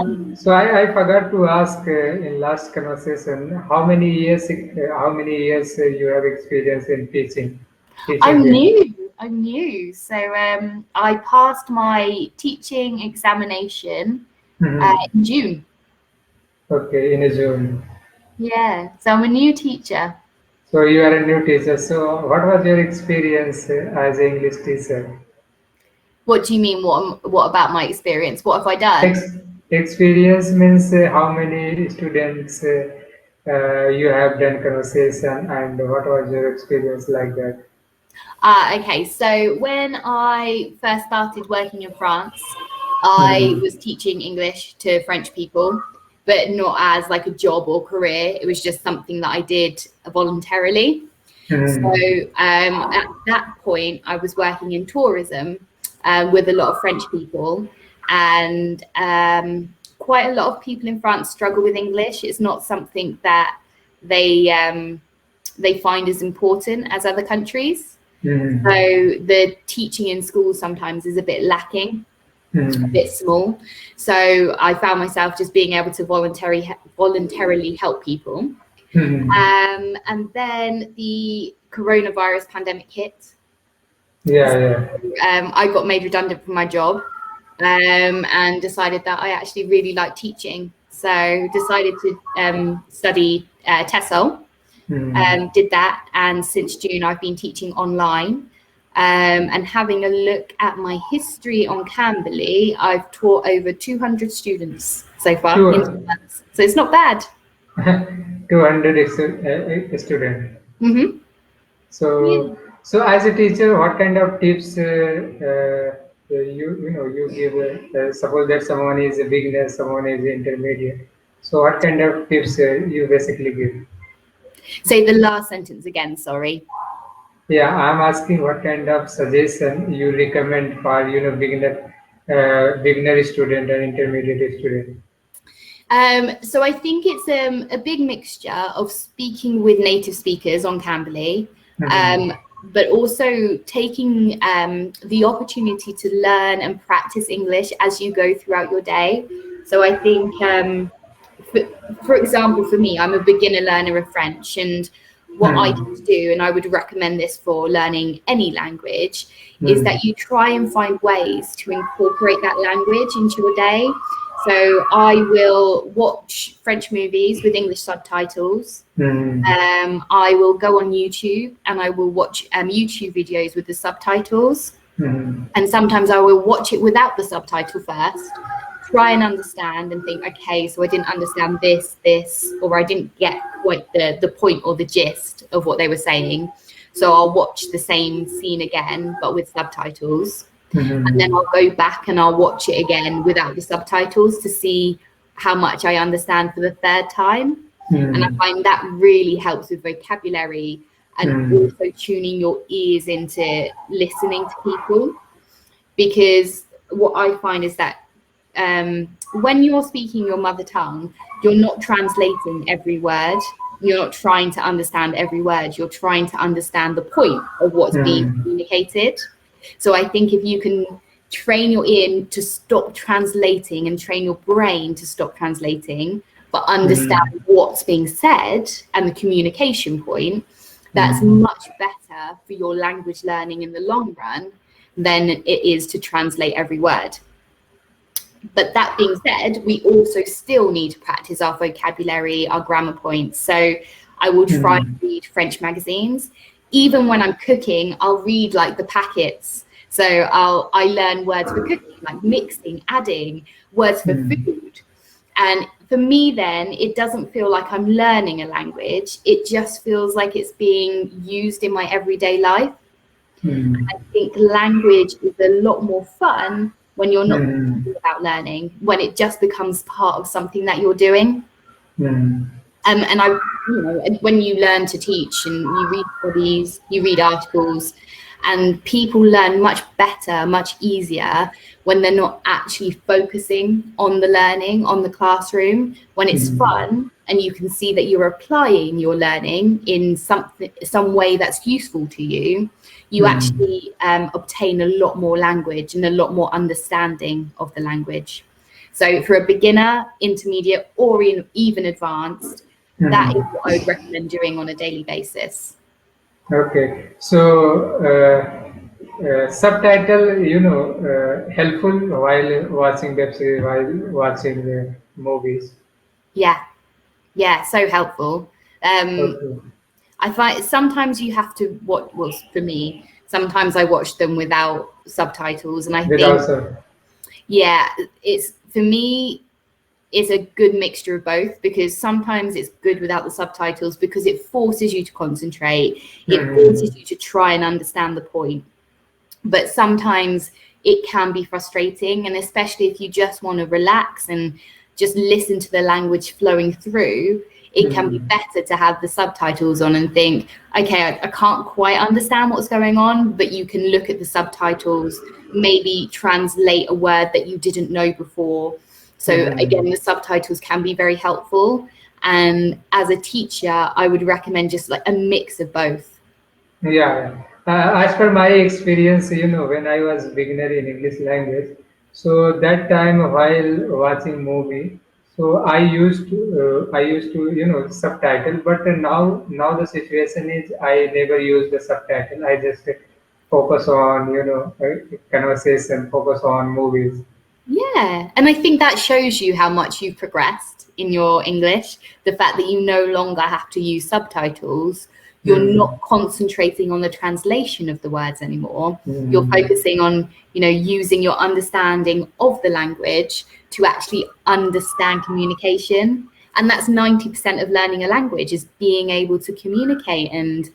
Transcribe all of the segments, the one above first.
I forgot to ask in last conversation how many years you have experience in teaching I'm field. new. I'm new. So I passed my teaching examination Mhm. in June. Okay, in a June. Yeah. So I'm a new teacher. So you are a new teacher. So what was your experience as an English teacher? What do you mean? What about my experience? What have I done? Ex- Experience means how many students you have done conversation and what was your experience like that? Okay. So when I first started working in France, I Mhm. was teaching English to French people, but not as like a job or career. It was just something that I did voluntarily. So Mhm. at that point, I was working in tourism with a lot of French people, and quite a lot of people in France struggle with English. It's not something that they they find as important as other countries. So Mhm. the teaching in schools sometimes is a bit lacking, a Mhm. bit small. So I found myself just being able to voluntarily help people. Mhm. And then the coronavirus pandemic hit. Yeah, yeah. I got made redundant from my job and decided that I actually really like teaching. So decided to study TESOL, Mhm. did that. And since June, I've been teaching online. And having a look at my history on Cambly, I've taught over 200 students so far in 2 Two, months. So it's not bad. 200 student. Hmm. Yeah. So as a teacher, what kind of tips you give? Suppose that someone is a beginner, someone is intermediate. So what kind of tips you basically give? Say the last sentence again, sorry. Yeah, I'm asking what kind of suggestion you recommend for beginner student and intermediate student. So I think it's a big mixture of speaking with native speakers on Cambly, Mhm. um, but also taking the opportunity to learn and practice English as you go throughout your day. So I think, for, for example, for me, I'm a beginner learner of French, and what I tend to Mhm. do, and I would recommend this for learning any language, is Mhm. that you try and find ways to incorporate that language into your day. So I will watch French movies with English subtitles. Mhm. I will go on YouTube and I will watch YouTube videos with the subtitles. Mhm. And sometimes I will watch it without the subtitle first, try and understand and think, okay, so I didn't understand this, or I didn't get quite the point or the gist of what they were saying. So I'll watch the same scene again, but with subtitles. And then Mhm. I'll go back and I'll watch it again without the subtitles to see how much I understand for the third time. And I Mhm. find that really helps with vocabulary and Mhm. also tuning your ears into listening to people. Because what I find is that when you're speaking your mother tongue, you're not translating every word. You're not trying to understand every word. You're trying to understand the point of what's being Mhm. communicated. So I think if you can train your ear to stop translating and train your brain to stop translating, but understand Mhm. what's being said and the communication point, that's Mhm. much better for your language learning in the long run than it is to translate every word. But that being said, we also still need to practice our vocabulary, our grammar points. So I will try Mhm. to read French magazines. Even when I'm cooking, I'll read like the packets. So I learn words for cooking, like mixing, adding, words for Mhm. food. And for me, then it doesn't feel like I'm learning a language. It just feels like it's being used in my everyday life. Mhm. I think language is a lot more fun when you're not Mhm. thinking about learning, when it just becomes part of something that you're doing. Mhm. And when you learn to teach and you read studies, you read articles, and people learn much better, much easier when they're not actually focusing on the learning, on the classroom, when it's Mhm. fun and you can see that you're applying your learning in some way that's useful to you, you Mhm. actually obtain a lot more language and a lot more understanding of the language. So for a beginner, intermediate, or even advanced, that is what I would recommend doing on a daily basis. Okay, so subtitle, helpful while watching web series, while watching movies. Yeah, so helpful. Okay, I find sometimes you have to watch, well, for me, sometimes I watch them without subtitles, and I without think, sub. yeah, it's for me, it's a good mixture of both, because sometimes it's good without the subtitles because it forces you to concentrate, it Hmm. forces you to try and understand the point. But sometimes it can be frustrating, and especially if you just want to relax and just listen to the language flowing through, it can be Hmm. better to have the subtitles on and think, okay, I can't quite understand what's going on, but you can look at the subtitles, maybe translate a word that you didn't know before. So Hmm. again, the subtitles can be very helpful, and as a teacher I would recommend just like a mix of both. Yeah, yeah. As per my experience, when I was beginner in English language, so that time while watching movie, so I used to, subtitle. But now the situation is I never use the subtitle. I just focus on, conversation, focus on movies. Yeah, and I think that shows you how much you've progressed in your English. The fact that you no longer have to use subtitles, you're Hmm. not concentrating on the translation of the words anymore. You're Hmm. focusing on, using your understanding of the language to actually understand communication. And that's 90% of learning a language, is being able to communicate and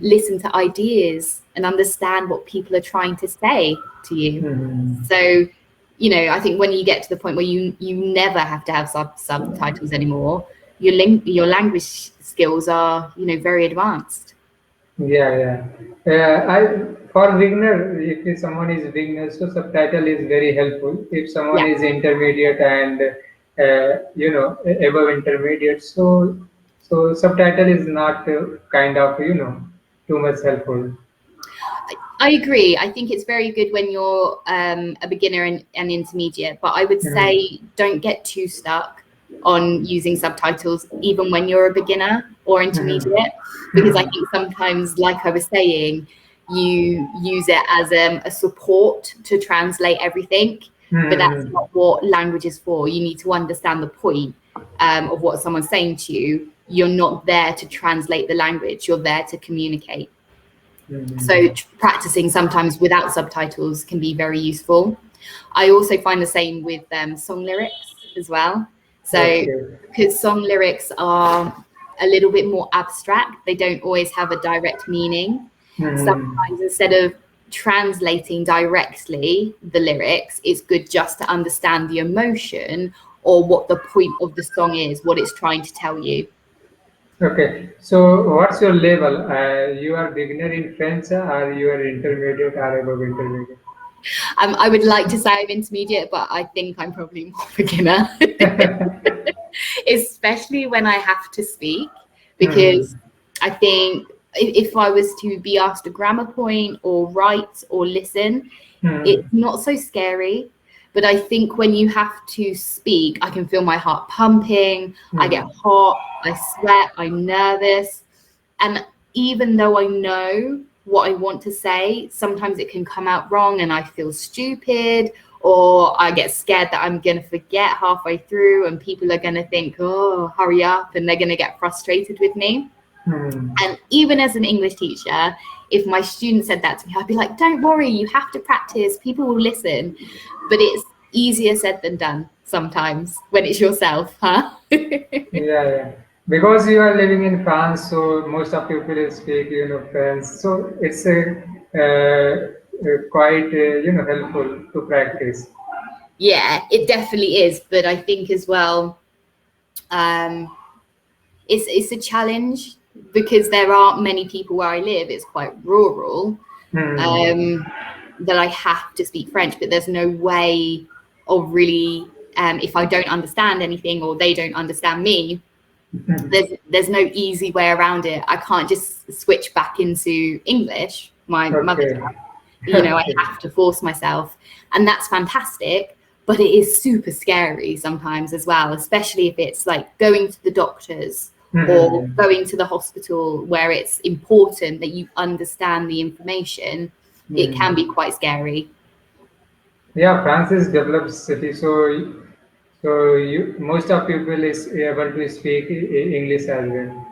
listen to ideas and understand what people are trying to say to you. Hmm. So, I think when you get to the point where you never have to have subtitles anymore, your language skills are, very advanced. Yeah, yeah. I for beginner, if someone is beginner, so subtitle is very helpful. If someone Yeah. is intermediate and above intermediate, so subtitle is not kind of too much helpful. I agree. I think it's very good when you're a beginner and intermediate, but I would Hmm. say don't get too stuck on using subtitles, even when you're a beginner or Hmm. intermediate, because I think sometimes, like I was saying, you use it as a support to translate everything, but that's Hmm. not what language is for. You need to understand the point of what someone's saying to you. You're not there to translate the language, you're there to communicate. So Hmm. practicing sometimes without subtitles can be very useful. I also find the same with song lyrics as well. So Okay. because song lyrics are a little bit more abstract, they don't always have a direct meaning. Hmm. Sometimes instead of translating directly the lyrics, it's good just to understand the emotion or what the point of the song is, what it's trying to tell you. Okay. So what's your level? You are beginner in French, or you are intermediate or above intermediate? I would like to say I'm intermediate, but I think I'm probably more beginner, especially when I have to speak, Hmm. because I think if I was to be asked a grammar point or write or listen, Hmm. it's not so scary. But I think when you have to speak, I can feel my heart pumping, I get Hmm. hot, I sweat, I'm nervous. And even though I know what I want to say, sometimes it can come out wrong and I feel stupid, or I get scared that I'm going to forget halfway through and people are going to think, oh, hurry up, and they're going to get frustrated with me. Hmm. And even as an English teacher, if my student said that to me, I'd be like, don't worry, you have to practice, people will listen. But it's easier said than done sometimes when it's yourself, huh? Yeah, yeah. Because you are living in France, so most of people speak, French. So it's quite, helpful to practice. Yeah, it definitely is. But I think as well, um, it's a challenge because there aren't many people where I live. It's quite rural, Hmm. um, that I have to speak French, but there's no way of really, if I don't understand anything or they don't understand me, there's no easy way around it. I can't just switch back into English, my mother Okay. tongue. I Okay. have to force myself, and that's fantastic. but it is super scary sometimes as well, especially if it's like going to the doctors or going to the hospital where it's important that you understand the information. It can be quite scary. Yeah, France is developed city, so most of people is able to speak English as well.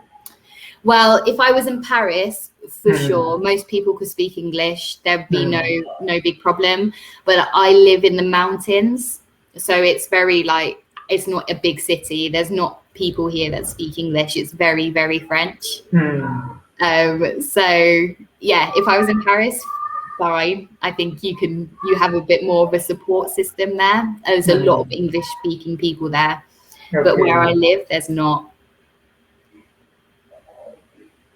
Well, if I was in Paris, for Hmm. sure, most people could speak English. There'd be no Hmm. no big problem. But I live in the mountains, so it's very like it's not a big city. There's not people here that speak English. It's very, very French. Hmm. So yeah, if I was in Paris, fine. I think you have a bit more of a support system there. There's a lot of Hmm. English speaking people there, but where I Okay. live, there's not.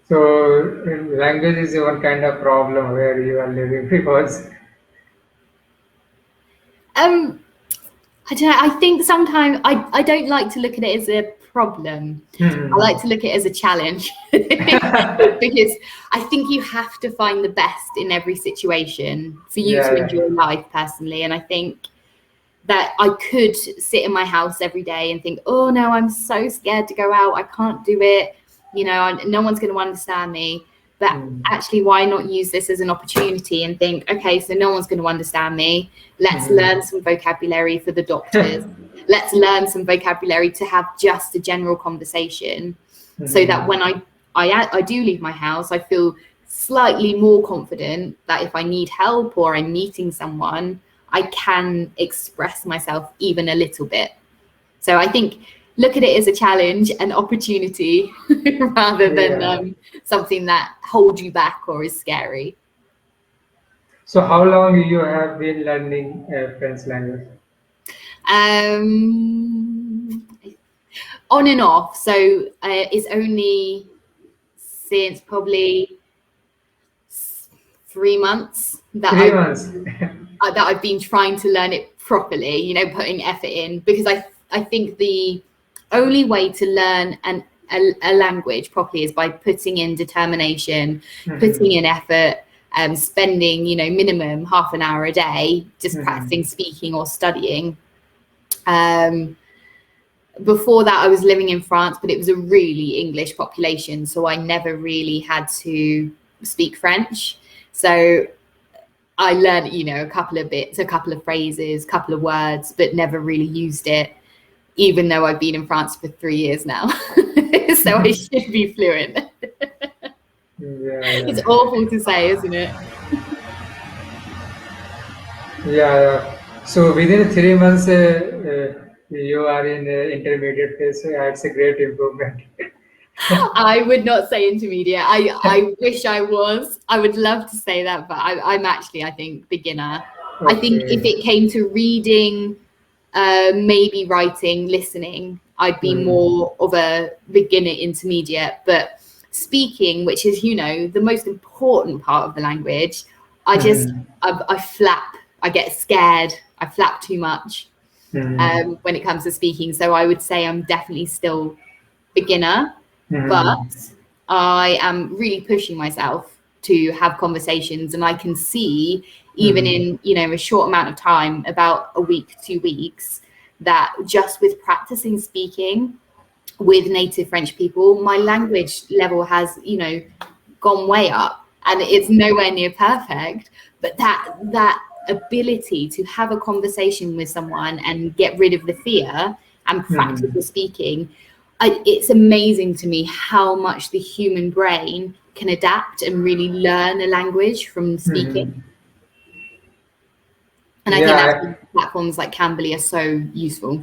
So language is one kind of problem where you are living because. Um, I don't know. I think sometimes I don't like to look at it as a problem. I Hmm. like to look at it as a challenge because I think you have to find the best in every situation for you Yeah, to yeah. enjoy life personally. And I think that I could sit in my house every day and think, oh no, I'm so scared to go out. I can't do it. No one's going to understand me. But Hmm. actually, why not use this as an opportunity and think, okay, so no one's going to understand me. Let's Hmm. learn some vocabulary for the doctors. Let's learn some vocabulary to have just a general conversation so that Hmm. when I do leave my house, I feel slightly more confident that if I need help or I'm meeting someone, I can express myself even a little bit. So I think look at it as a challenge, an opportunity, rather than Yeah. something that holds you back or is scary. So how long you have been learning French language? Um, on and off. So it's only since probably 3 months that 3 months. I've been trying to learn it properly, putting effort in, because I think the only way to learn a language properly is by putting in determination, putting Hmm. in effort, spending, minimum half an hour a day just Hmm. practicing speaking or studying. Um, Before that, I was living in France, but it was a really English population, so I never really had to speak French. So I learned, a couple of bits, a couple of phrases, a couple of words, but never really used it, even though I've been in France for 3 years now. So I should be fluent. Yeah, It's yeah. awful to say, isn't it? Yeah, yeah. So within 3 months, you are in intermediate phase. So yeah, it's a great improvement. I would not say intermediate. I wish I was. I would love to say that, but I'm actually, I think, beginner. I think if Okay. it came to reading, maybe writing, listening, I'd be Hmm. more of a beginner intermediate. But speaking, which is, the most important part of the language, Hmm. I flap. I get scared. I flap too much Hmm. when it comes to speaking. So I would say I'm definitely still beginner, but Hmm. I am really pushing myself to have conversations, and I can see even Hmm. in a short amount of time, about a week, 2 weeks, that just with practicing speaking with native French people, my language level has gone way up, and it's nowhere near perfect, but that ability to have a conversation with someone and get rid of the fear and practice Hmm. the speaking, it's amazing to me how much the human brain can adapt and really learn a language from speaking. Hmm. And I think that's Yeah, why platforms like Cambly are so useful.